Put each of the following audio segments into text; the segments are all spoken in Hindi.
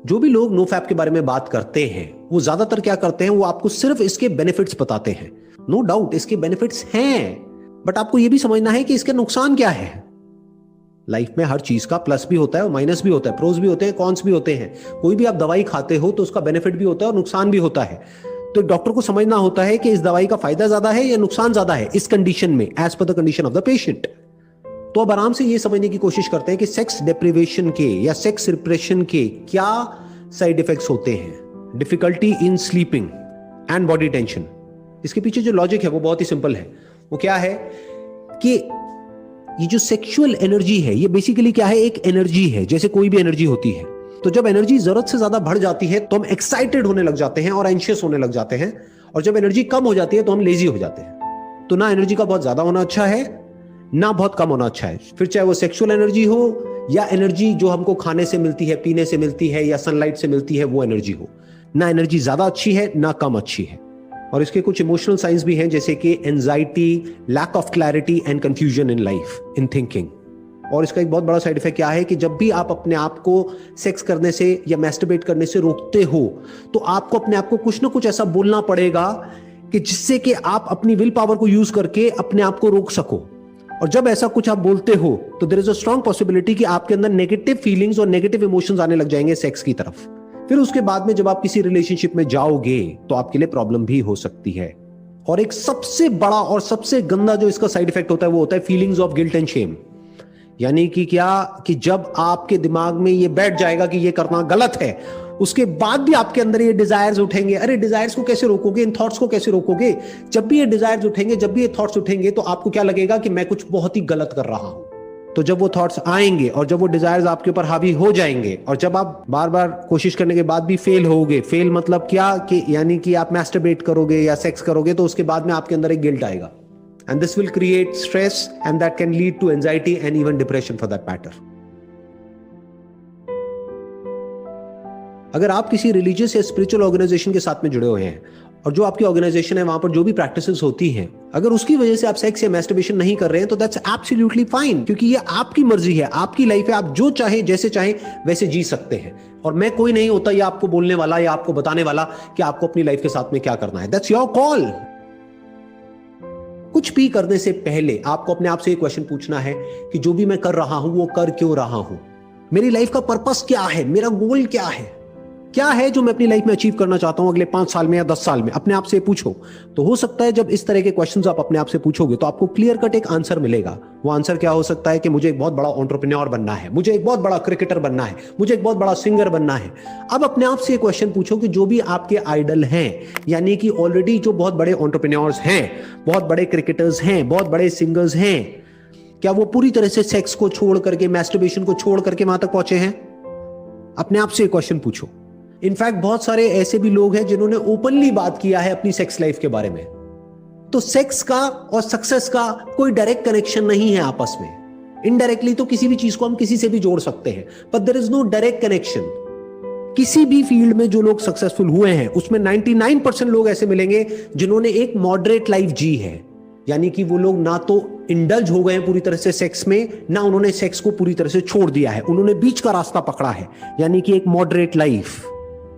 जो भी लोग नो फैप के बारे में बात करते हैं वो ज्यादातर क्या करते हैं, वो आपको सिर्फ इसके बेनिफिट्स बताते हैं। नो डाउट इसके बेनिफिट्स हैं, बट आपको ये भी समझना है कि इसके नुकसान क्या है। लाइफ में हर चीज का प्लस भी होता है और माइनस भी होता है, प्रोज भी होते हैं, कॉन्स भी होते हैं। कोई भी आप दवाई खाते हो तो उसका बेनिफिट भी होता है और नुकसान भी होता है। तो डॉक्टर को समझना होता है कि इस दवाई का फायदा ज्यादा है या नुकसान ज्यादा है इस कंडीशन में, as per the condition of the patient. तो अब आराम से ये समझने की कोशिश करते हैं कि सेक्स डिप्रिवेशन के या सेक्स रिप्रेशन के क्या साइड इफेक्ट्स होते हैं। Difficulty in sleeping and body tension. इसके पीछे जो लॉजिक है वो बहुत ही सिंपल है। वो क्या है कि ये जो सेक्सुअल एनर्जी है ये बेसिकली क्या है, एक एनर्जी है, जैसे कोई भी एनर्जी होती है। तो जब एनर्जी जरूरत से ज्यादा बढ़ जाती है तो हम एक्साइटेड होने लग जाते हैं और एंशियस होने लग जाते हैं, और जब एनर्जी कम हो जाती है तो हम लेजी हो जाते हैं। तो ना एनर्जी का बहुत ज्यादा होना अच्छा है, ना बहुत कम होना अच्छा है। फिर चाहे वो सेक्सुअल एनर्जी हो या एनर्जी जो हमको खाने से मिलती है, पीने से मिलती है या सनलाइट से मिलती है, वो एनर्जी हो। ना एनर्जी ज्यादा अच्छी है ना कम अच्छी है। और इसके कुछ इमोशनल साइंस भी हैं, जैसे कि anxiety, lack of clarity and confusion in life, in thinking. और इसका एक बहुत बड़ा साइड इफेक्ट क्या है कि जब भी आप अपने आप को सेक्स करने से या मैस्टरबेट करने से रोकते हो तो आपको अपने आप को कुछ ना कुछ ऐसा बोलना पड़ेगा कि जिससे कि आप अपनी विल पावर को यूज करके अपने आप को रोक सको। और जब ऐसा कुछ आप बोलते हो तो there is a strong possibility कि आपके अंदर नेगेटिव फीलिंग्स और नेगेटिव इमोशंस आने लग जाएंगे सेक्स की तरफ। फिर उसके बाद में जब आप किसी रिलेशनशिप में जाओगे तो आपके लिए प्रॉब्लम भी हो सकती है। और एक सबसे बड़ा और सबसे गंदा जो इसका साइड इफेक्ट होता है वो होता है feelings of guilt and Shem. यानी कि क्या कि जब आपके दिमाग में ये बैठ जाएगा कि ये करना गलत है, उसके बाद भी आपके अंदर ये डिजायर्स उठेंगे। अरे डिजायर्स को कैसे रोकोगे, इन थॉट्स को कैसे रोकोगे? जब भी ये डिजायर्स उठेंगे, जब भी ये थॉट्स उठेंगे तो आपको क्या लगेगा कि मैं कुछ बहुत ही गलत कर रहा हूं। तो जब वो थॉट्स आएंगे और जब वो डिजायर्स आपके ऊपर हावी हो जाएंगे और जब आप बार बार कोशिश करने के बाद भी फेल होगे, फेल मतलब क्या कि यानी कि आप मैस्टरबेट करोगे या सेक्स करोगे तो उसके बाद में आपके अंदर एक गिल्ट आएगा, and this will create stress and that can lead to anxiety and even depression for that matter. अगर आप किसी रिलीजियस या स्पिरिचुअल ऑर्गेनाइजेशन के साथ में जुड़े हुए हैं और जो आपकी ऑर्गेनाइजेशन है वहां पर जो भी प्रैक्टिसेस होती हैं, अगर उसकी वजह से आप सेक्स या मैस्टरबेशन नहीं कर रहे हैं तो दैट्स एब्सोल्युटली फाइन, क्योंकि ये आपकी मर्जी है, आपकी लाइफ है, आप जो चाहे जैसे चाहे वैसे जी सकते हैं। और मैं कोई नहीं होता ये आपको बोलने वाला या आपको बताने वाला कि आपको अपनी लाइफ के साथ में क्या करना है। That's your call. कुछ भी करने से पहले आपको अपने आप से एक क्वेश्चन पूछना है कि जो भी मैं कर रहा हूं वो कर क्यों रहा हूं, मेरी लाइफ का पर्पस क्या है, मेरा गोल क्या है जो मैं अपनी लाइफ में अचीव करना चाहता हूं अगले 5 साल में या 10 साल में। अपने आप से पूछो। तो हो सकता है जब इस तरह के क्वेश्चंस आप अपने आप से पूछोगे तो आपको क्लियर कट एक आंसर मिलेगा। वो आंसर क्या हो सकता है कि मुझे एक बहुत बड़ा एंटरप्रेन्योर बनना है, मुझे एक बहुत बड़ा क्रिकेटर बनना है, मुझे एक बहुत बड़ा सिंगर बनना है। अब अपने आप से एक क्वेश्चन पूछो कि जो भी आपके आइडल हैं, यानी कि ऑलरेडी जो बहुत बड़े एंटरप्रेन्योर्स हैं, बहुत बड़े क्रिकेटर्स हैं, बहुत बड़े सिंगर्स हैं, क्या वो पूरी तरह से सेक्स को छोड़ करके, मैस्टरबेशन को छोड़ करके वहां तक पहुंचे हैं? अपने आप से एक क्वेश्चन पूछो। इनफैक्ट बहुत सारे ऐसे भी लोग हैं जिन्होंने ओपनली बात किया है अपनी सेक्स लाइफ के बारे में। तो सेक्स का और सक्सेस का कोई डायरेक्ट कनेक्शन नहीं है आपस में। इनडायरेक्टली तो किसी भी चीज को हम किसी से भी जोड़ सकते हैं, but there is no direct connection. किसी भी फील्ड में जो लोग सक्सेसफुल हुए हैं उसमें 99% लोग ऐसे मिलेंगे जिन्होंने एक मॉडरेट लाइफ जी है, यानी कि वो लोग ना तो इंडल्ज हो गए पूरी तरह से सेक्स में, ना उन्होंने सेक्स को पूरी तरह से छोड़ दिया है, उन्होंने बीच का रास्ता पकड़ा है, यानी कि एक मॉडरेट लाइफ।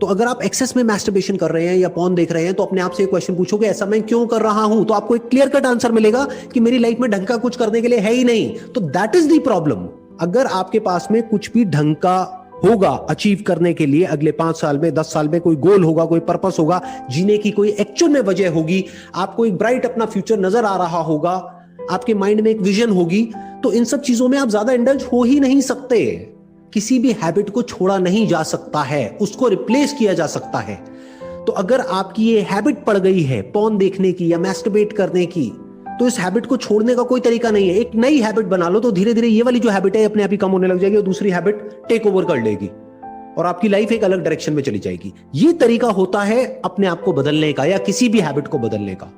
तो अगर आप एक्सेस में मैस्टरबेशन कर रहे हैं या पॉर्न देख रहे हैं तो अपने आप से एक क्वेश्चन पूछोगे ऐसा मैं क्यों कर रहा हूं, तो आपको एक क्लियर कट आंसर मिलेगा कि मेरी लाइफ में ढंग का कुछ करने के लिए है ही नहीं। तो दैट इज द प्रॉब्लम। अगर आपके पास में कुछ भी ढंग का होगा अचीव करने के लिए, अगले 5 साल में 10 साल में कोई गोल होगा, कोई पर्पस होगा, जीने की कोई एक्चुअल में वजह होगी, आपको एक ब्राइट अपना फ्यूचर नजर आ रहा होगा, आपके माइंड में एक विजन होगी, तो इन सब चीजों में आप ज्यादा इंडल्ज हो ही नहीं सकते। किसी भी हैबिट को छोड़ा नहीं जा सकता है, उसको रिप्लेस किया जा सकता है। तो अगर आपकी ये हैबिट पड़ गई है पॉर्न देखने की या मैस्टरबेट करने की, तो इस हैबिट को छोड़ने का कोई तरीका नहीं है। एक नई हैबिट बना लो तो धीरे धीरे ये वाली जो हैबिट है अपने आप ही कम होने लग जाएगी और दूसरी हैबिट टेक ओवर कर लेगी और आपकी लाइफ एक अलग डायरेक्शन में चली जाएगी। ये तरीका होता है अपने आप को बदलने का या किसी भी हैबिट को बदलने का।